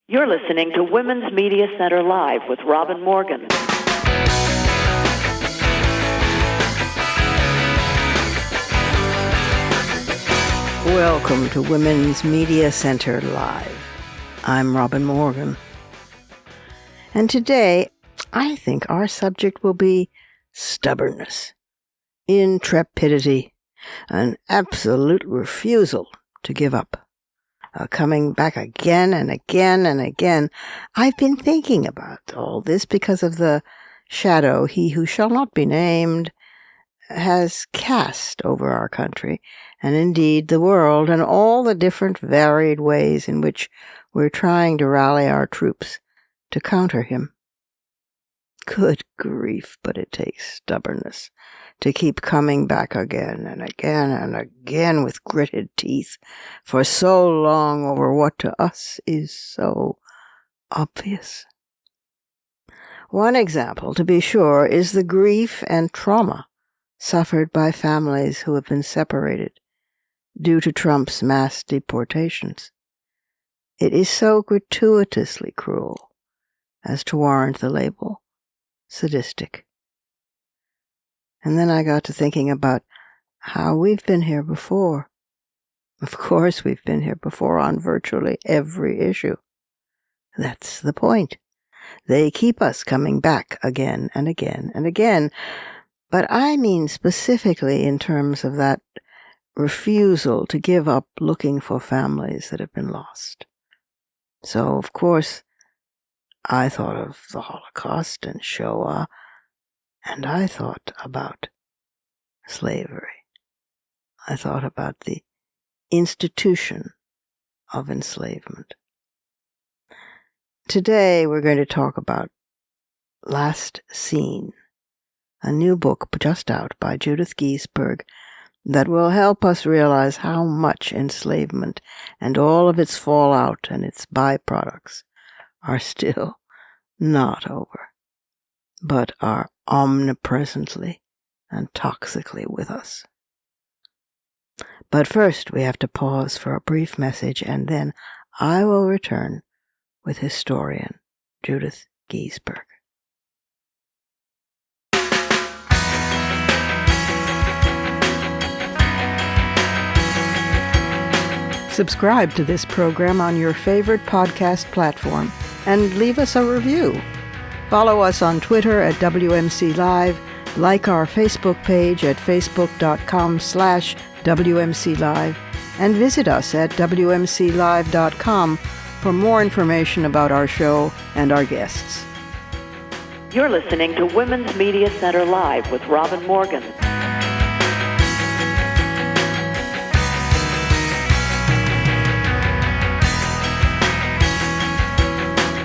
You're listening to Women's Media Center Live with Robin Morgan. Welcome to Women's Media Center Live. I'm Robin Morgan. And today, I think our subject will be stubbornness, intrepidity, an absolute refusal to give up. Coming back again and again and again. I've been thinking about all this because of the shadow he who shall not be named has cast over our country, and indeed the world, and all the different varied ways in which we're trying to rally our troops to counter him. Good grief, but it takes stubbornness to keep coming back again and again and again with gritted teeth for so long over what to us is so obvious. One example, to be sure, is the grief and trauma suffered by families who have been separated due to Trump's mass deportations. It is so gratuitously cruel as to warrant the label sadistic. And then I got to thinking about how we've been here before. Of course, we've been here before on virtually every issue. That's the point. They keep us coming back again and again and again. But I mean specifically in terms of that refusal to give up looking for families that have been lost. So, of course, I thought of the Holocaust and Shoah, and I thought about slavery. I thought about the institution of enslavement. Today we're going to talk about Last Scene, a new book just out by Judith Giesberg that will help us realize how much enslavement and all of its fallout and its byproducts are still not over, but are omnipresently and toxically with us. But first we have to pause for a brief message, and then I will return with historian Judith Giesberg. Subscribe to this program on your favorite podcast platform and leave us a review. Follow us on Twitter at WMC Live, like our Facebook page at facebook.com/WMC Live, and visit us at WMCLive.com for more information about our show and our guests. You're listening to Women's Media Center Live with Robin Morgan.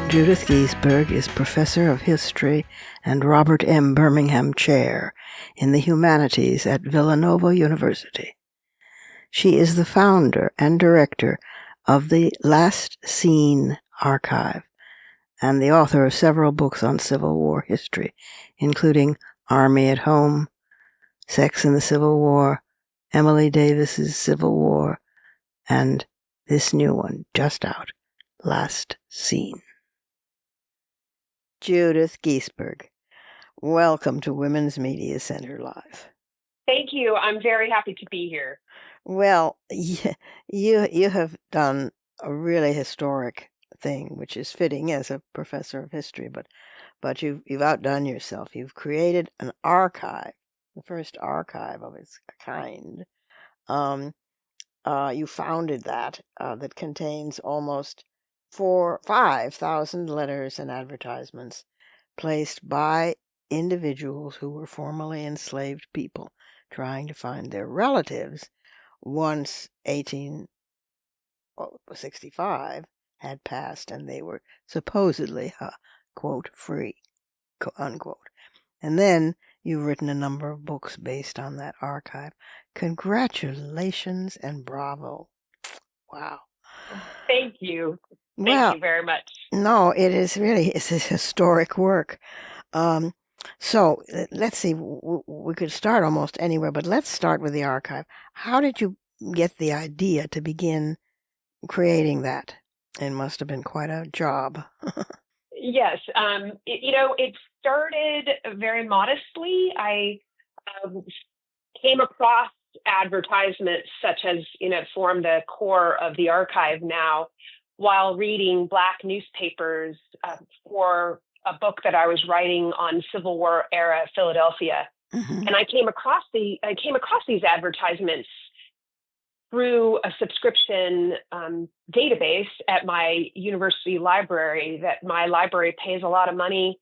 Judith Giesberg is Professor of History and Robert M. Birmingham Chair in the Humanities at Villanova University. She is the founder and director of the Last Scene Archive and the author of several books on Civil War history, including Army at Home, Sex in the Civil War, Emily Davis's Civil War, and this new one just out, Last Scene. Judith Giesberg, welcome to Women's Media Center Live. Thank you. I'm very happy to be here. Well, you have done a really historic thing, which is fitting as a professor of history, but you've outdone yourself. You've created an archive, the first archive of its kind. You founded that contains almost 5,000 letters and advertisements placed by individuals who were formerly enslaved people trying to find their relatives once 1865 had passed and they were supposedly, quote, free, unquote. And then you've written a number of books based on that archive. Congratulations and bravo. Wow. Thank you. Thank you very much. No, it's a historic work. So let's see, we could start almost anywhere, but let's start with the archive. How did you get the idea to begin creating that? It must have been quite a job. Yes. It started very modestly. I um, came across advertisements such as, form the core of the archive now while reading Black newspapers for a book that I was writing on Civil War era Philadelphia. Mm-hmm. And I came across these advertisements through a subscription database at my university library that my library pays a lot of money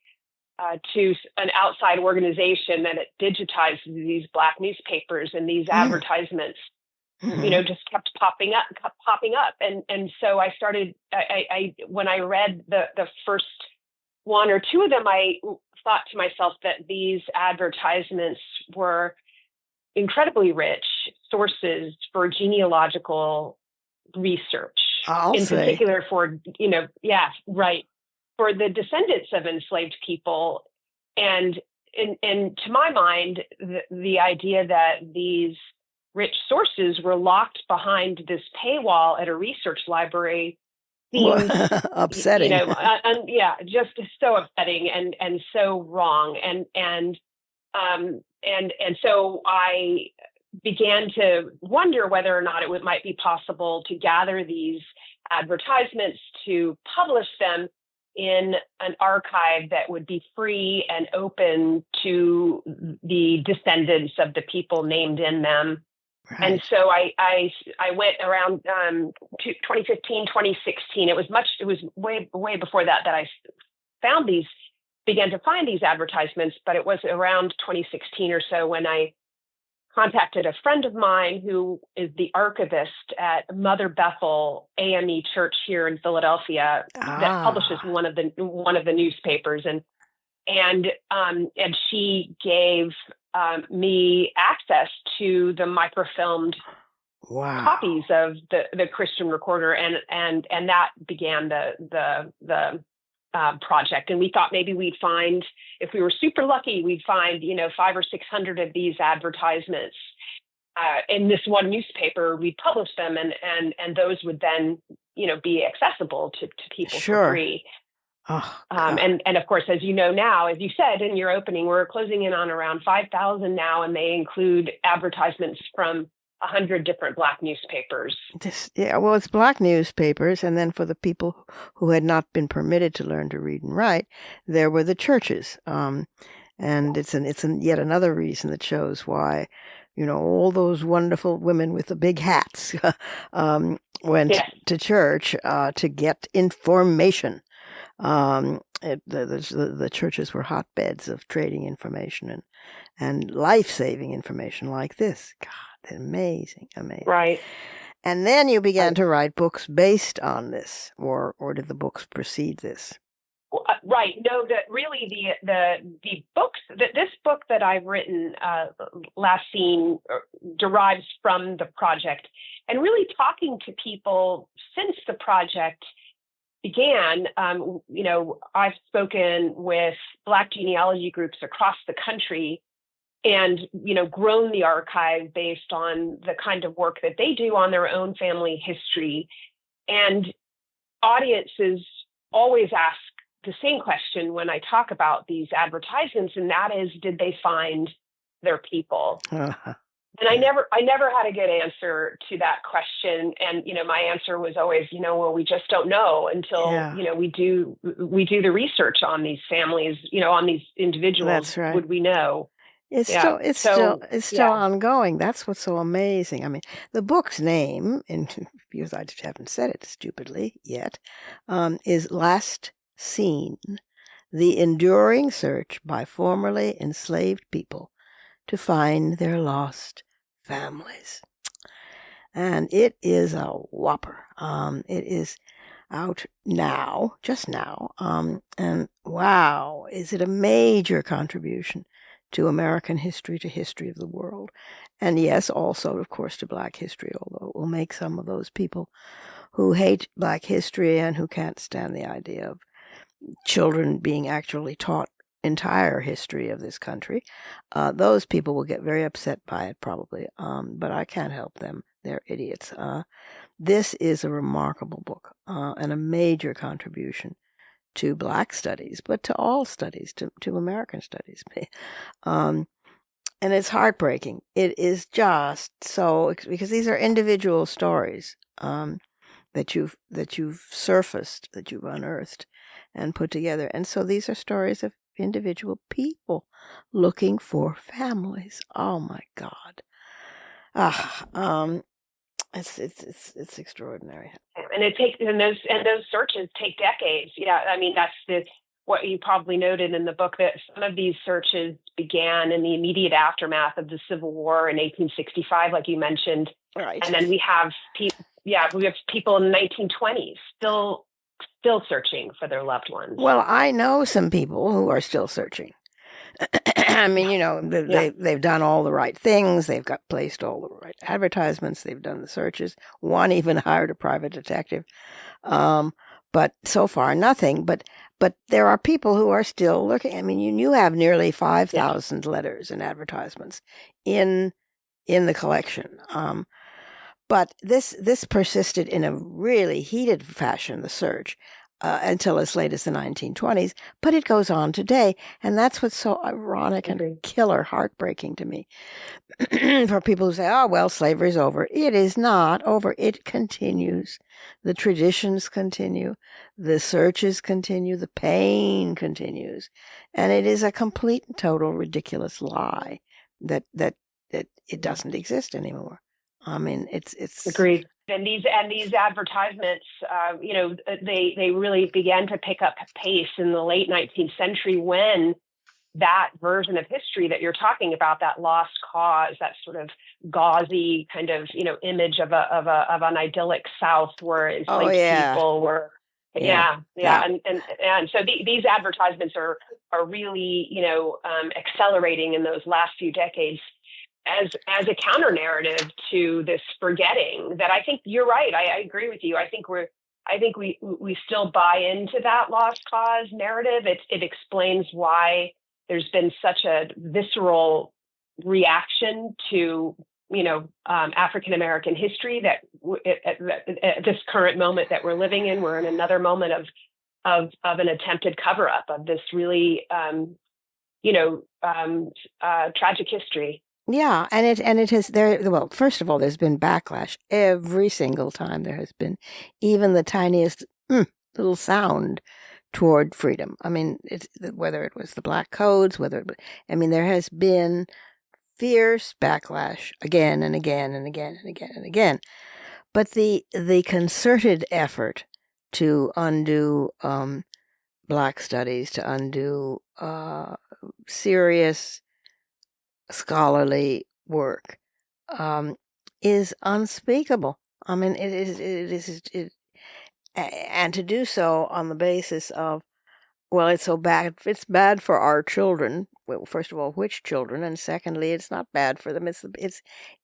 to an outside organization that it digitizes these Black newspapers, and these advertisements, just kept popping up. And so I started, when I read the first one or two of them, I thought to myself that these advertisements were incredibly rich sources for genealogical research, particular for, for the descendants of enslaved people. And to my mind, the idea that these rich sources were locked behind this paywall at a research library seems upsetting. Just so upsetting and so wrong. And so I began to wonder whether or not it might be possible to gather these advertisements, to publish them in an archive that would be free and open to the descendants of the people named in them. Right. And so I went around 2015, 2016. It was way before that I began to find these advertisements, but it was around 2016 or so when I contacted a friend of mine who is the archivist at Mother Bethel AME Church here in Philadelphia that publishes one of the newspapers, and she gave me access to the microfilmed copies of the Christian Recorder, and that began the project. And we thought maybe we'd find, if we were super lucky, we'd find 500 or 600 of these advertisements in this one newspaper. We'd publish them, and those would then be accessible to people for free. And of course, as you know now, as you said in your opening, we're closing in on around 5,000 now, and they include advertisements from 100 different Black newspapers. It's Black newspapers, and then for the people who had not been permitted to learn to read and write, there were the churches, and it's yet another reason that shows why, all those wonderful women with the big hats went to church to get information. The churches were hotbeds of trading information and life-saving information like this. God. Amazing. Right. And then you began to write books based on this, or did the books precede this? Right. No, that really the books, this book that I've written, Last Seen, derives from the project, and really talking to people since the project began. I've spoken with Black genealogy groups across the country, and grown the archive based on the kind of work that they do on their own family history. And audiences always ask the same question when I talk about these advertisements, and that is, did they find their people? And I never had a good answer to that question. And my answer was always, well, we just don't know until we do the research on these families, on these individuals. That's right. Would we know? It's still ongoing. That's what's so amazing. I mean, the book's name, because I just haven't said it stupidly yet, is Last Seen: The Enduring Search by Formerly Enslaved People to Find Their Lost Families. And it is a whopper. It is out now, just now. And wow, is it a major contribution to American history, to history of the world. And yes, also, of course, to Black history, although it will make some of those people who hate Black history and who can't stand the idea of children being actually taught entire history of this country, those people will get very upset by it, probably. But I can't help them. They're idiots. This is a remarkable book and a major contribution to Black studies, but to all studies, to American studies. Um, and it's heartbreaking. It is just so, because these are individual stories that you've surfaced, that you've unearthed and put together. And so these are stories of individual people looking for families. Oh my God. It's extraordinary. And those searches take decades. Yeah, I mean that's what you probably noted in the book, that some of these searches began in the immediate aftermath of the Civil War in 1865, like you mentioned, Right. and then we have people in the 1920s still searching for their loved ones. Well, I know some people who are still searching. I mean, they've done all the right things. They've got placed all the right advertisements. They've done the searches. One even hired a private detective. But so far, nothing. But there are people who are still looking. I mean, you have nearly 5,000 letters and advertisements in the collection. But this persisted in a really heated fashion, the search, until as late as the 1920s. But it goes on today, and that's what's so ironic and killer heartbreaking to me. For people who say, "Oh, well, slavery's over." It is not over. It continues. The traditions continue. The searches continue. The pain continues. And it is a complete and total ridiculous lie that it doesn't exist anymore. I mean, it's agreed. And these advertisements, they really began to pick up pace in the late 19th century, when that version of history that you're talking about, that lost cause, that sort of gauzy kind of image of an idyllic South where enslaved people were. And so these advertisements are really accelerating in those last few decades as a counter narrative to this forgetting that. I think you're right. I agree with you. I think we still buy into that lost cause narrative. It explains why there's been such a visceral reaction to African American history that at this current moment that we're living in, we're in another moment of an attempted cover up of this really tragic history. Yeah, and it has there. Well, first of all, there's been backlash every single time there has been even the tiniest little sound toward freedom. I mean, it's whether it was the Black Codes, there has been fierce backlash again and again and again and again and again. But the concerted effort to undo Black studies, to undo serious scholarly work is unspeakable. I mean, it is, and to do so on the basis of, well, it's so bad. It's bad for our children. Well, first of all, which children, and secondly, it's not bad for them. It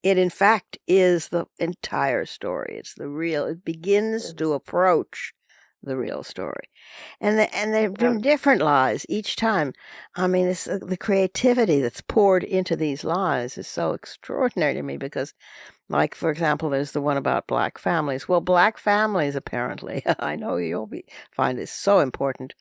in fact is the entire story. It's the real. It begins to approach the real story, and there have been different lies each time. I mean, the creativity that's poured into these lies is so extraordinary to me, because, like, for example, there's the one about Black families. Well, Black families, apparently, I know you'll find this so important.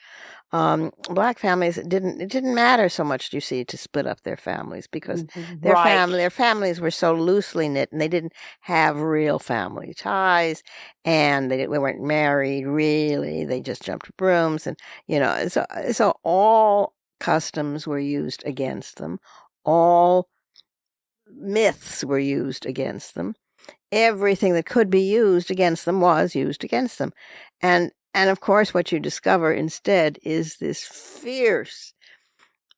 Black families, it didn't matter so much, you see, to split up their families, because their families were so loosely knit, and they didn't have real family ties, and they weren't married really. They just jumped brooms, and so all customs were used against them. All myths were used against them. Everything that could be used against them was used against them, and of course, what you discover instead is this fierce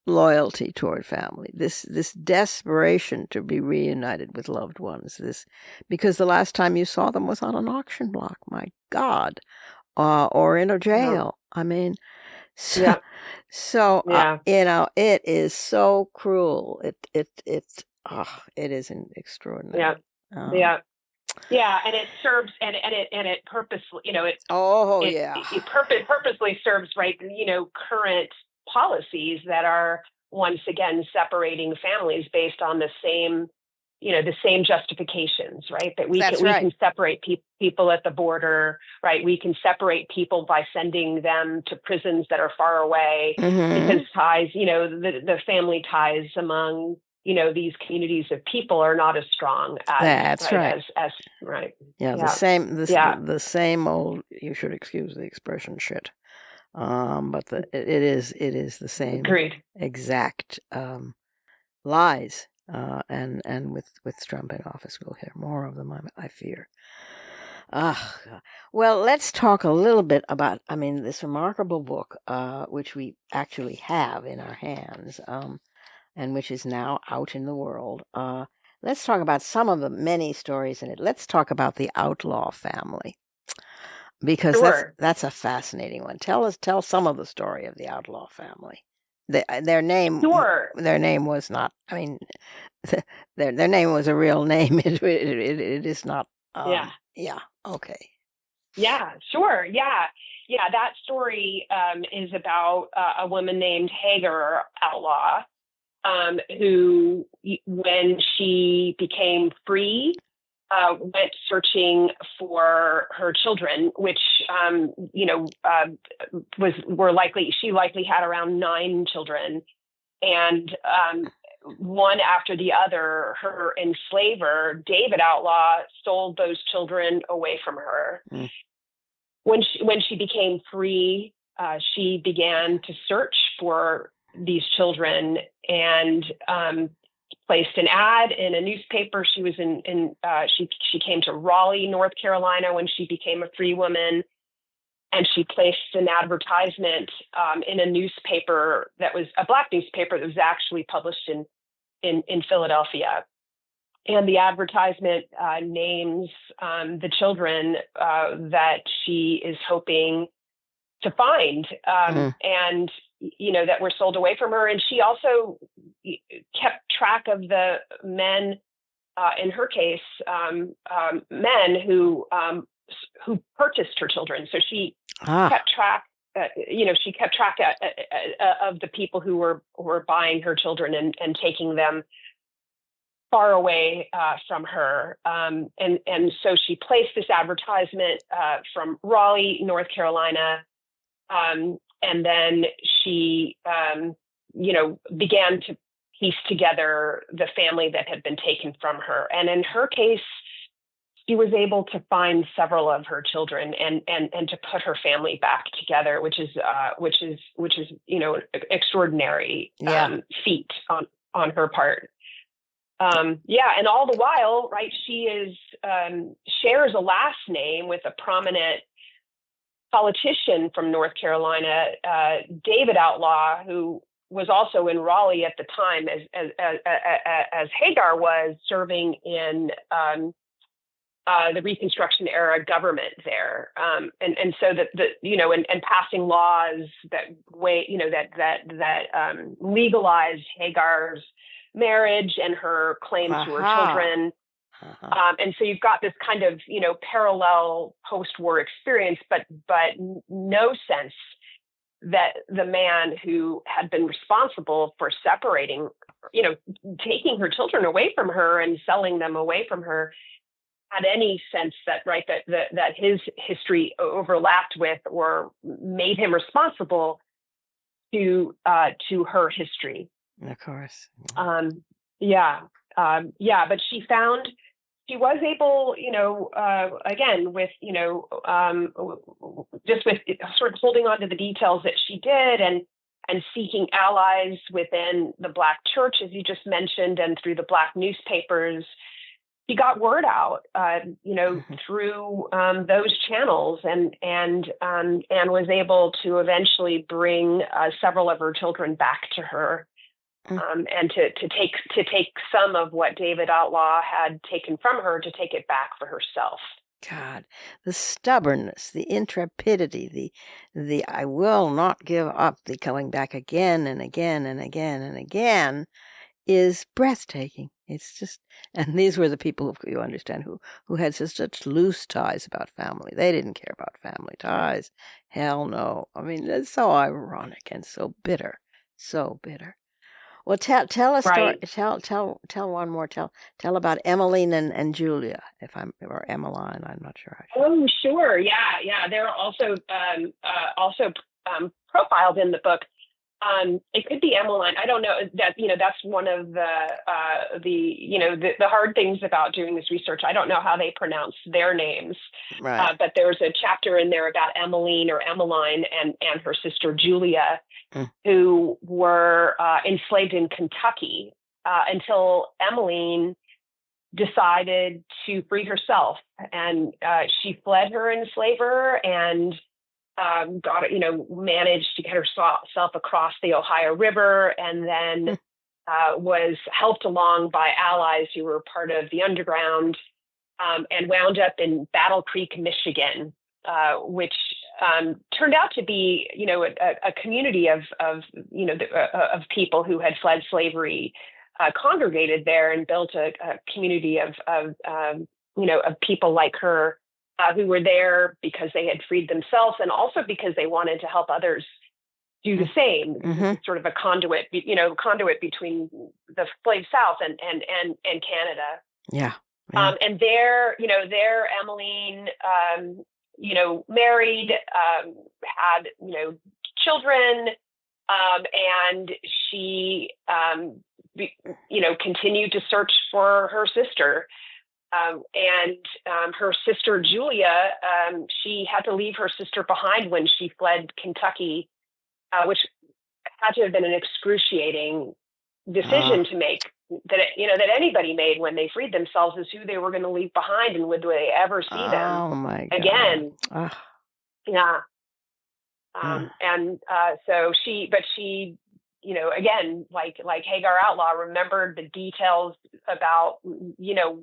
loyalty toward family, this desperation to be reunited with loved ones, because the last time you saw them was on an auction block, my God, or in a jail. I mean, it is so cruel. It is extraordinary. Yeah, and it serves and it purposely, it purposely serves current policies that are once again separating families based on the same the same justifications, right? That we That's can right. we can separate people at the border, right? We can separate people by sending them to prisons that are far away because ties, the family ties among these communities of people are not as strong as That's right. as right. Yeah, Yeah. the same old. You should excuse the expression, shit. But it is the same Agreed. exact lies. And with Trump in office, we'll hear more of them. I fear. Well, let's talk a little bit about, this remarkable book, which we actually have in our hands, and which is now out in the world. Let's talk about some of the many stories in it. Let's talk about the Outlaw family, because Sure. that's a fascinating one. Tell some of the story of the Outlaw family. Their name Sure. was not. Their name was a real name. It is not. Yeah. Yeah. Okay. Yeah, sure. Yeah. Yeah. That story is about a woman named Hagar Outlaw, who, when she became free, went searching for her children, which, she likely had around 9 children. And one after the other, her enslaver, David Outlaw, sold those children away from her. Mm. When she became free, she began to search for these children and placed an ad in a newspaper. She was she came to Raleigh, North Carolina, when she became a free woman. And she placed an advertisement in a newspaper that was a Black newspaper that was actually published in Philadelphia. And the advertisement names the children that she is hoping to find, and that were sold away from her. And she also kept track of the men, in her case, men who purchased her children. So she kept track. She kept track of the people who were buying her children and taking them far away from her. And so she placed this advertisement from Raleigh, North Carolina, and then she, began to piece together the family that had been taken from her. And in her case, she was able to find several of her children and to put her family back together, which is extraordinary feat on her part. And all the while, right, she is shares a last name with a prominent politician from North Carolina, David Outlaw, who was also in Raleigh at the time as Hagar was serving in the Reconstruction era government there, and so that and passing laws that legalized Hagar's marriage and her claim to her children. And so you've got this kind of parallel post-war experience, but no sense that the man who had been responsible for separating, taking her children away from her and selling them away from her, had any sense that that his history overlapped with or made him responsible to her history. Of course. But she was able, again, with, just with sort of holding on to the details that she did and seeking allies within the Black church, as you just mentioned, and through the Black newspapers. She got word out, through those channels, and was able to eventually bring several of her children back to her, and to take some of what David Outlaw had taken from her to take it back for herself. God, the stubbornness, the intrepidity, the I will not give up, the coming back again and again and again and again, is breathtaking. It's just, and these were the people, you understand, who had such loose ties about family. They didn't care about family ties. Hell no. I mean, that's so ironic and so bitter. So bitter. Well, tell a story. Right. Tell one more. Tell about Emmeline and Julia, or Emmeline. I'm not sure how she. Oh, sure. Yeah, yeah. They're also profiled in the book. It could be Emmeline. I don't know that, that's one of the hard things about doing this research. I don't know how they pronounce their names. Right. But there's a chapter in there about Emmeline or Emmeline and her sister Julia, who were enslaved in Kentucky until Emmeline decided to free herself. And she fled her enslaver and managed to get herself across the Ohio River, and then was helped along by allies who were part of the underground, and wound up in Battle Creek, Michigan, which turned out to be, a community of people who had fled slavery, congregated there and built a community of people like her, who were there because they had freed themselves and also because they wanted to help others do the same. Sort of a conduit between the slave South and Canada. Yeah. And there Emmeline, married, had, children, and she, continued to search for her sister. And her sister Julia, she had to leave her sister behind when she fled Kentucky, which had to have been an excruciating decision to make. That anybody made when they freed themselves, is who they were going to leave behind, and would they ever see them again? Yeah. And so she, again, like Hagar Outlaw, remembered the details about,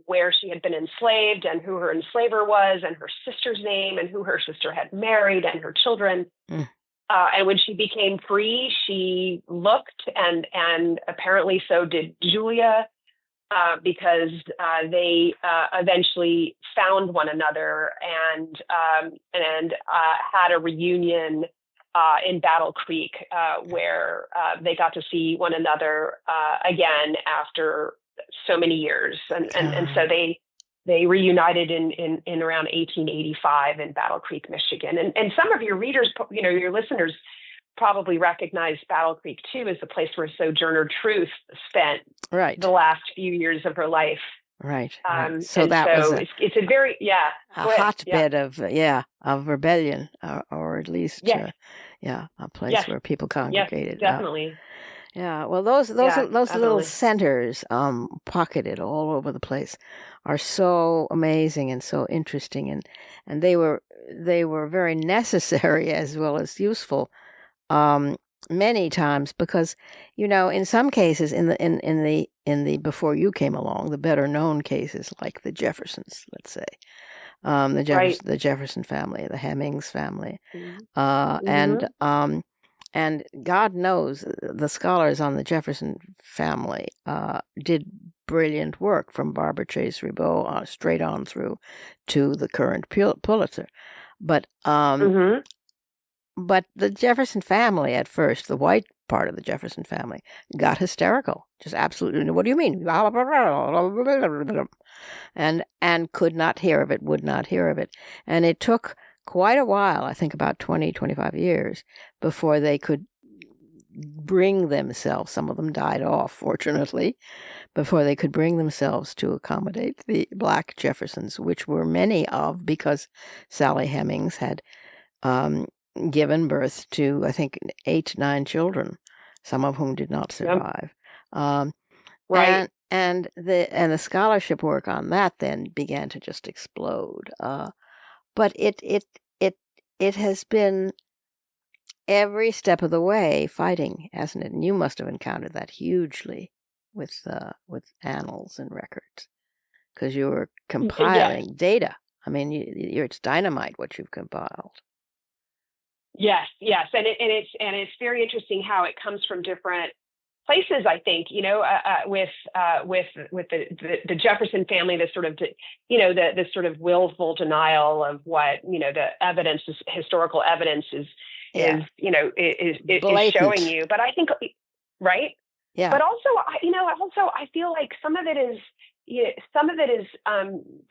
where she had been enslaved and who her enslaver was and her sister's name and who her sister had married and her children. And when she became free, she looked, and apparently so did Julia, because they eventually found one another and had a reunion in Battle Creek, where they got to see one another again after so many years, and so they reunited in around 1885 in Battle Creek, Michigan. And some of your readers, your listeners, probably recognize Battle Creek too as the place where Sojourner Truth spent the last few years of her life. Right. So it's a very hotbed of rebellion, or at least a place where people congregated. Yes, definitely. Well, those little centers, pocketed all over the place, are so amazing and so interesting, and they were very necessary as well as useful, many times, because in some cases in the before you came along, the better known cases like the Jeffersons, let's say, the Jefferson family, the Hemmings family, and God knows the scholars on the Jefferson family did brilliant work, from Barbara Chase Ribot straight on through to the current Pulitzer. But the Jefferson family, at first, the white part of the Jefferson family, got hysterical. Just absolutely, what do you mean? And could not hear of it, would not hear of it. And it took quite a while, I think about 20, 25 years, before they could bring themselves, some of them died off, fortunately, before they could bring themselves to accommodate the black Jeffersons, which were many of, because Sally Hemings had given birth to, I think, 8, 9 children, some of whom did not survive. Right. And the scholarship work on that then began to just explode. But it has been every step of the way fighting, hasn't it? And you must have encountered that hugely with annals and records, because you were compiling data. I mean, it's dynamite what you've compiled. Yes, and it's very interesting how it comes from different places. I think with the Jefferson family, the sort of the sort of willful denial of what the evidence, historical evidence is showing you. But I think, right. Yeah. But also, I feel like some of it is,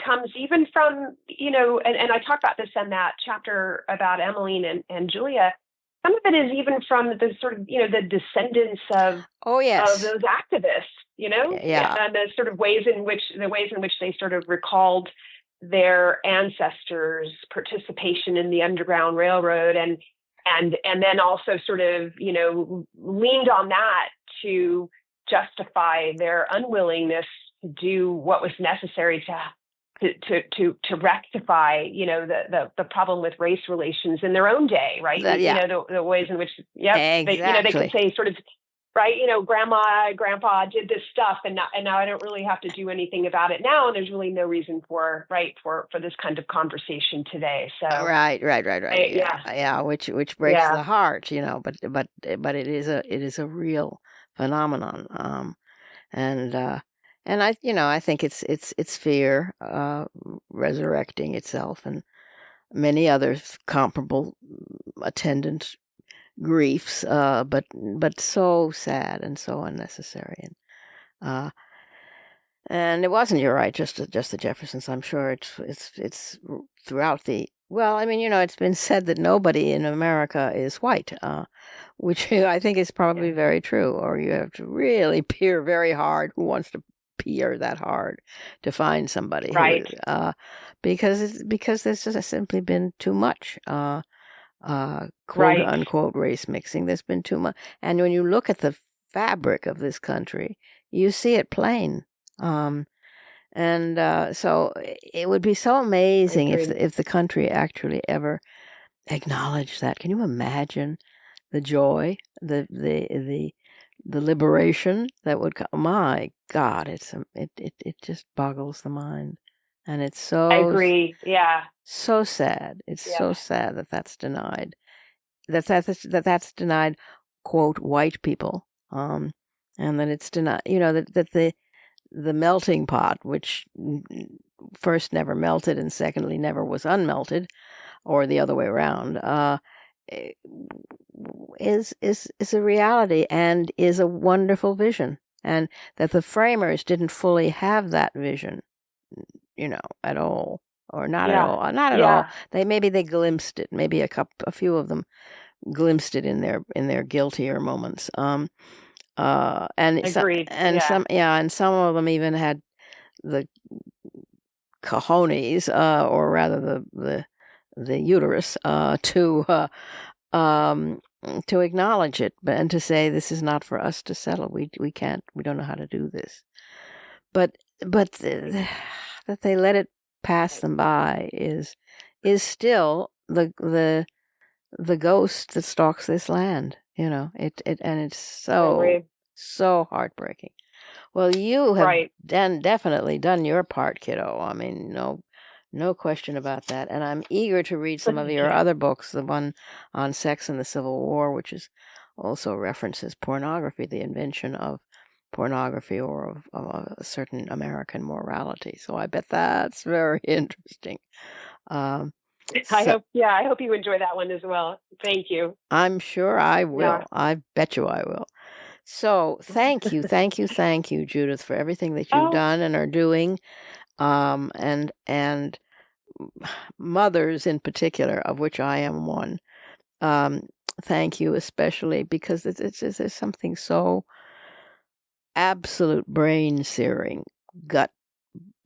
comes even from, and I talk about this in that chapter about Emmeline and Julia. Some of it is even from the sort of, the descendants Oh, of yes. those activists, Yeah. and the sort of ways in which they sort of recalled their ancestors' participation in the Underground Railroad, and then also sort of, leaned on that to justify their unwillingness to do what was necessary to rectify, the problem with race relations in their own day, right? Yeah. The ways in which, they could Exactly. say sort of, right, grandpa did this stuff, and now I don't really have to do anything about it now, and there's really no reason for this kind of conversation today. So, Right, right, right, right. Yeah, yeah, yeah, which breaks yeah, the heart, but it is a real phenomenon. And I think it's fear resurrecting itself, and many other comparable attendant griefs, but so sad and so unnecessary. Uh, and it wasn't, you're right, just the Jeffersons. I'm sure it's throughout the. Well, I mean, it's been said that nobody in America is white, which I think is probably yeah, very true. Or you have to really peer very hard. Who wants to peer that hard to find somebody who right, is? Because there's just simply been too much. Quote right, unquote race mixing. There's been too much, and when you look at the fabric of this country, you see it plain. Um, and so it would be so I amazing if agree. the country actually ever acknowledged that. Can you imagine the joy, the liberation that would come? My God, it just boggles the mind, and it's I so agree. Yeah, so sad. It's yeah, so sad that that's denied. That's denied, quote, white people, and that it's denied. That the melting pot, which first never melted and secondly never was unmelted, or the other way around, eh, is a reality and is a wonderful vision, and that the framers didn't fully have that vision, at all, or not at yeah, all, not at all. yeah. They glimpsed it. Maybe a few of them glimpsed it in their guiltier moments. Agreed. Yeah, And some of them even had the cojones, or rather the uterus, um, to acknowledge it, and to say this is not for us to settle. We can't. We don't know how to do this. But that they let it pass them by is still the ghost that stalks this land. And it's I so agree. so heartbreaking. Well, you have Right. definitely done your part, kiddo. I mean, no question about that. And I'm eager to read some of Thank your you. other books, the one on sex and the Civil War, which is also references pornography, the invention of pornography, or of a certain American morality. So I bet that's very interesting. Um, so I hope you enjoy that one as well. Thank you. I'm sure I Yeah. will. I bet you I will. So thank you, thank you, thank you, Judith, for everything that you've Oh, done and are doing, and mothers in particular, of which I am one. Um, Thank you especially, because there's something so absolute brain searing, gut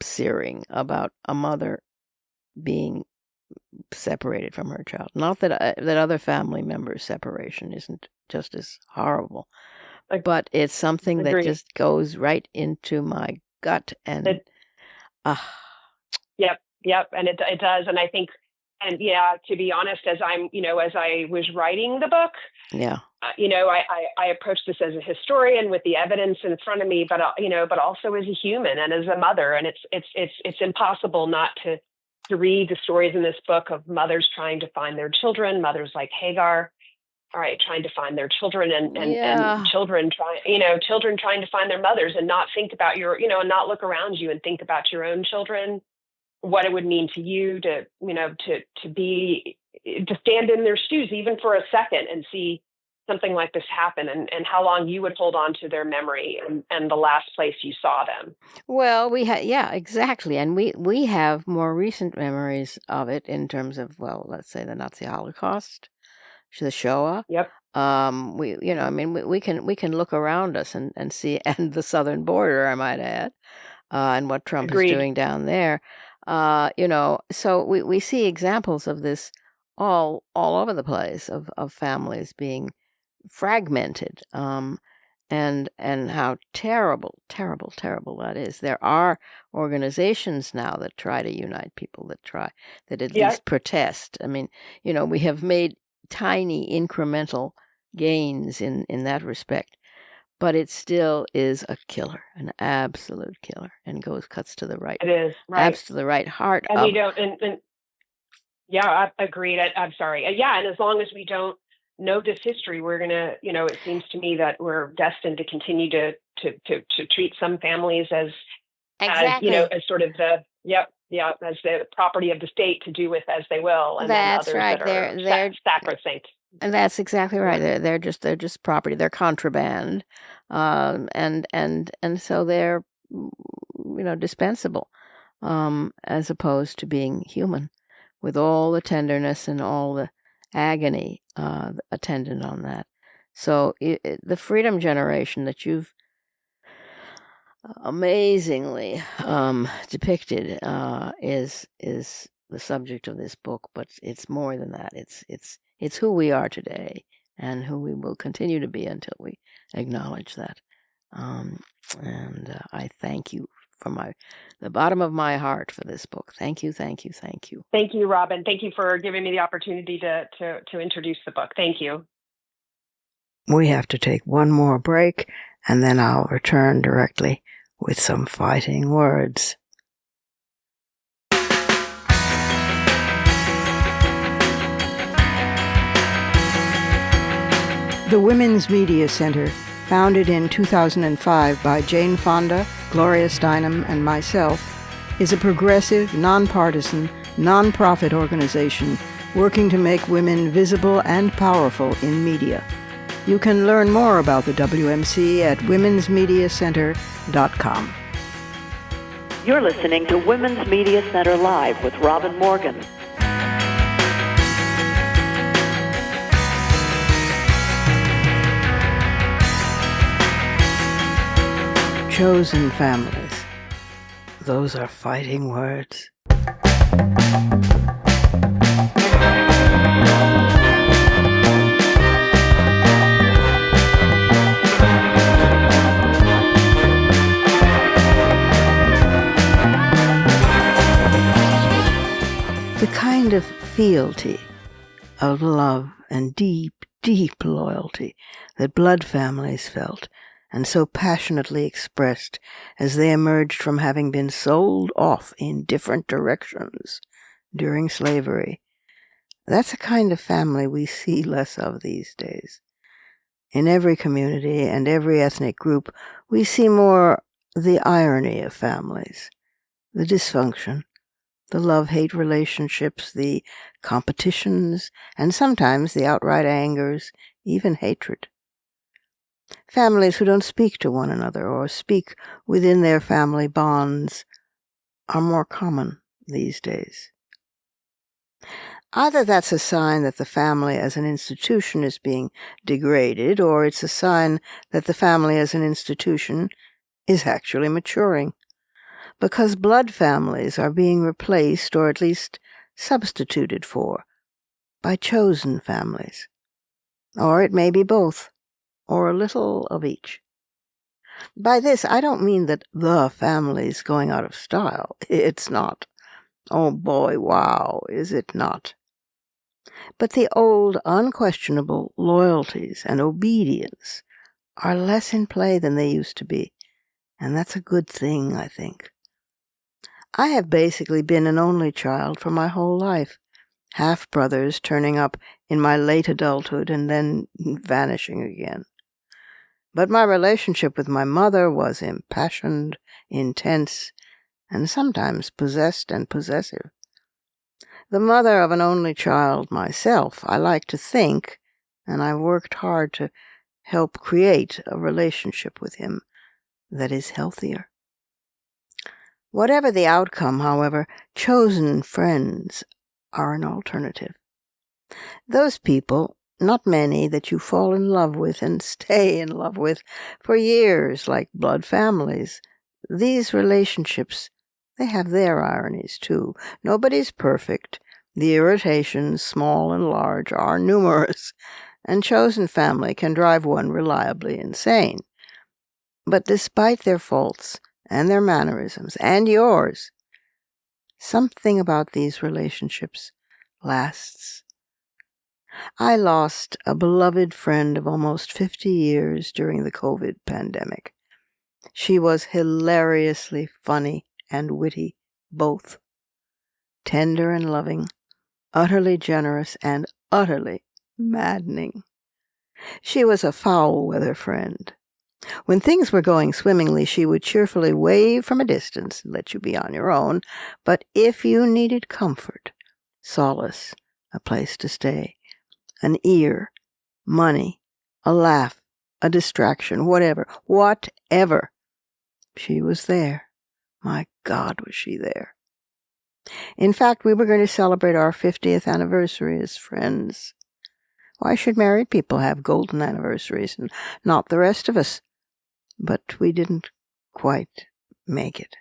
searing about a mother being separated from her child. Not that other family members' separation isn't just as horrible, ag- but it's something that agreed. just goes right into my gut, and It, ah, yep, yep, and it does. And I think, and yeah, to be honest, as I was writing the book, yeah, I approached this as a historian with the evidence in front of me, but also as a human and as a mother. And it's impossible not to read the stories in this book of mothers trying to find their children, mothers like Hagar, all right, trying to find their children, and yeah, children trying to find their mothers, and not think about and not look around you and think about your own children, what it would mean to you to stand in their shoes even for a second and see something like this happen, and how long you would hold on to their memory and the last place you saw them. Well, yeah, exactly. And we have more recent memories of it in terms of, well, let's say the Nazi Holocaust, the Shoah. Yep. We can look around us and see, and the southern border, I might add, and what Trump is Agreed. doing down there. So we see examples of this all over the place, of families being fragmented, and how terrible, terrible, terrible that is. There are organizations now that try to unite people, that at Yeah, least protest. I mean, we have made tiny incremental gains in that respect, but it still is a killer, an absolute killer, and cuts to the right, it is, right. to the right heart And we of. don't, and yeah, I agreed. I'm sorry. Yeah, and as long as we don't know this history, we're gonna, it seems to me that we're destined to continue to treat some families Exactly. as sort of as the property of the state to do with as they will, and then That's others right. that are sacrosanct. And that's exactly right. Yeah. They're just property. They're contraband, and so they're, dispensable, as opposed to being human, with all the tenderness and all the agony attendant on that. So the Freedom Generation that you've amazingly depicted is the subject of this book, but it's more than that. It's who we are today and who we will continue to be until we acknowledge that. And I thank you from the bottom of my heart for this book. Thank you, thank you, thank you. Thank you, Robin. Thank you for giving me the opportunity to introduce the book. Thank you. We have to take one more break, and then I'll return directly with some fighting words. The Women's Media Center, founded in 2005 by Jane Fonda, Gloria Steinem, and myself, is a progressive, nonpartisan, nonprofit organization working to make women visible and powerful in media. You can learn more about the WMC at womensmediacenter.com. You're listening to Women's Media Center Live with Robin Morgan. Chosen families. Those are fighting words. The kind of fealty, of love and deep, deep loyalty that blood families felt and so passionately expressed as they emerged from having been sold off in different directions during slavery. That's a kind of family we see less of these days. In every community and every ethnic group, we see more the irony of families, the dysfunction, the love-hate relationships, the competitions, and sometimes the outright angers, even hatred. Families who don't speak to one another or speak within their family bonds are more common these days. Either that's a sign that the family as an institution is being degraded, or it's a sign that the family as an institution is actually maturing, because blood families are being replaced, or at least substituted for, by chosen families. Or it may be both, or a little of each. By this, I don't mean that the family's going out of style. It's not. Oh boy, wow, is it not? But the old, unquestionable loyalties and obedience are less in play than they used to be, and that's a good thing, I think. I have basically been an only child for my whole life, half-brothers turning up in my late adulthood and then vanishing again. But my relationship with my mother was impassioned, intense, and sometimes possessed and possessive. The mother of an only child myself, I like to think, and I've worked hard to help create a relationship with him that is healthier. Whatever the outcome, however, chosen friends are an alternative. Those people, not many, that you fall in love with and stay in love with for years like blood families. These relationships, they have their ironies too. Nobody's perfect. The irritations, small and large, are numerous, and chosen family can drive one reliably insane. But despite their faults and their mannerisms, and yours, something about these relationships lasts. I lost a beloved friend of almost 50 years during the COVID pandemic. She was hilariously funny and witty, both. Tender and loving, utterly generous, and utterly maddening. She was a foul-weather friend. When things were going swimmingly, she would cheerfully wave from a distance and let you be on your own. But if you needed comfort, solace, a place to stay, an ear, money, a laugh, a distraction, whatever, she was there. My God, was she there. In fact, we were going to celebrate our 50th anniversary as friends. Why should married people have golden anniversaries and not the rest of us? But we didn't quite make it.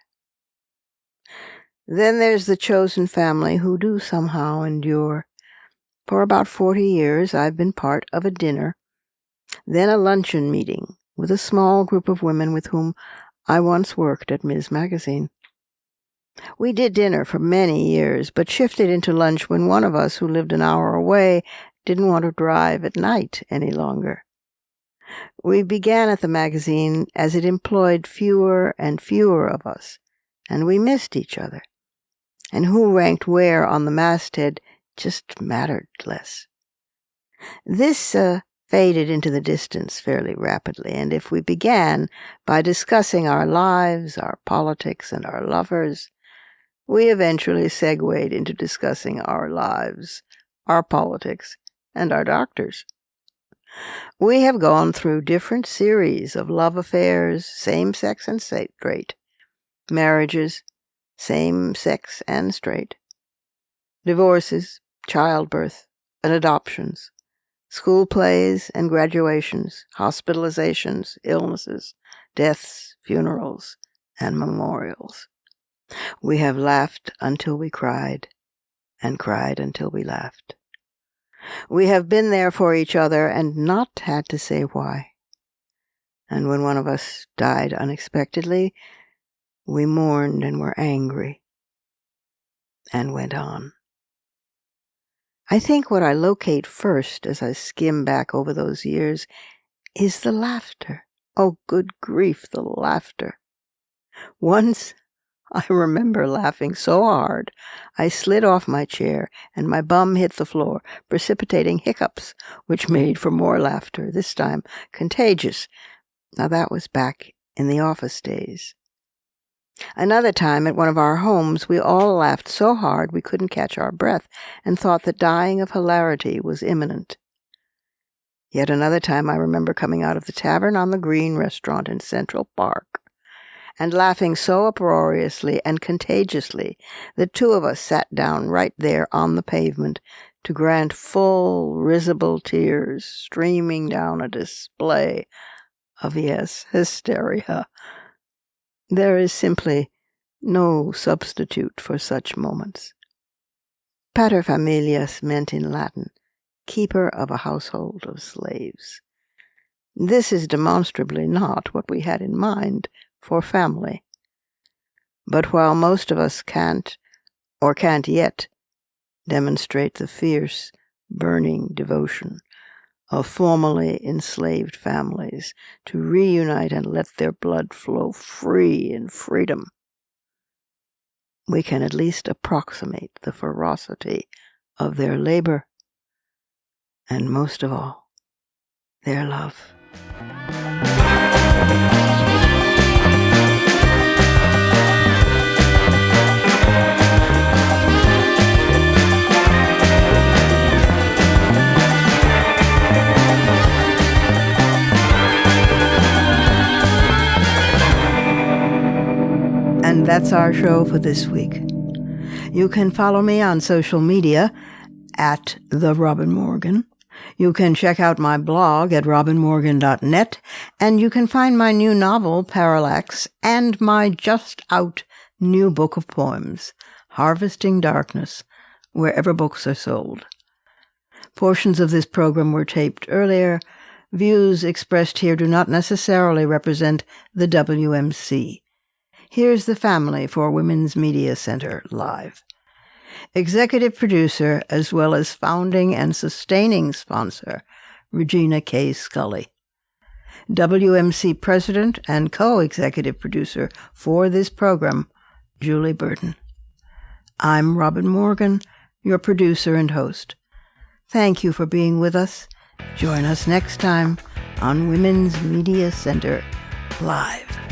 Then there's the chosen family who do somehow endure. For about 40 years, I've been part of a dinner, then a luncheon meeting with a small group of women with whom I once worked at Ms. Magazine. We did dinner for many years, but shifted into lunch when one of us who lived an hour away didn't want to drive at night any longer. We began at the magazine as it employed fewer and fewer of us, and we missed each other. And who ranked where on the masthead just mattered less. This faded into the distance fairly rapidly, and if we began by discussing our lives, our politics, and our lovers, we eventually segued into discussing our lives, our politics, and our doctors. We have gone through different series of love affairs, same-sex and straight, marriages, same-sex and straight, divorces, childbirth, and adoptions, school plays and graduations, hospitalizations, illnesses, deaths, funerals, and memorials. We have laughed until we cried, and cried until we laughed. We have been there for each other and not had to say why. And when one of us died unexpectedly, we mourned and were angry, and went on. I think what I locate first as I skim back over those years is the laughter. Oh, good grief, the laughter. Once I remember laughing so hard, I slid off my chair and my bum hit the floor, precipitating hiccups, which made for more laughter, this time contagious. Now that was back in the office days. Another time at one of our homes, we all laughed so hard we couldn't catch our breath and thought that dying of hilarity was imminent. Yet another time I remember coming out of the Tavern on the Green restaurant in Central Park and laughing so uproariously and contagiously that two of us sat down right there on the pavement to grant full, risible tears streaming down a display of, yes, hysteria. There is simply no substitute for such moments. Paterfamilias meant in Latin, keeper of a household of slaves. This is demonstrably not what we had in mind for family. But while most of us can't, or can't yet, demonstrate the fierce, burning devotion of formerly enslaved families to reunite and let their blood flow free in freedom, we can at least approximate the ferocity of their labor, and most of all, their love. And that's our show for this week. You can follow me on social media at The Robin Morgan. You can check out my blog at robinmorgan.net, and you can find my new novel, Parallax, and my just-out new book of poems, Harvesting Darkness, wherever books are sold. Portions of this program were taped earlier. Views expressed here do not necessarily represent the WMC. Here's the family for Women's Media Center Live. Executive producer, as well as founding and sustaining sponsor, Regina K. Scully. WMC president and co-executive producer for this program, Julie Burton. I'm Robin Morgan, your producer and host. Thank you for being with us. Join us next time on Women's Media Center Live.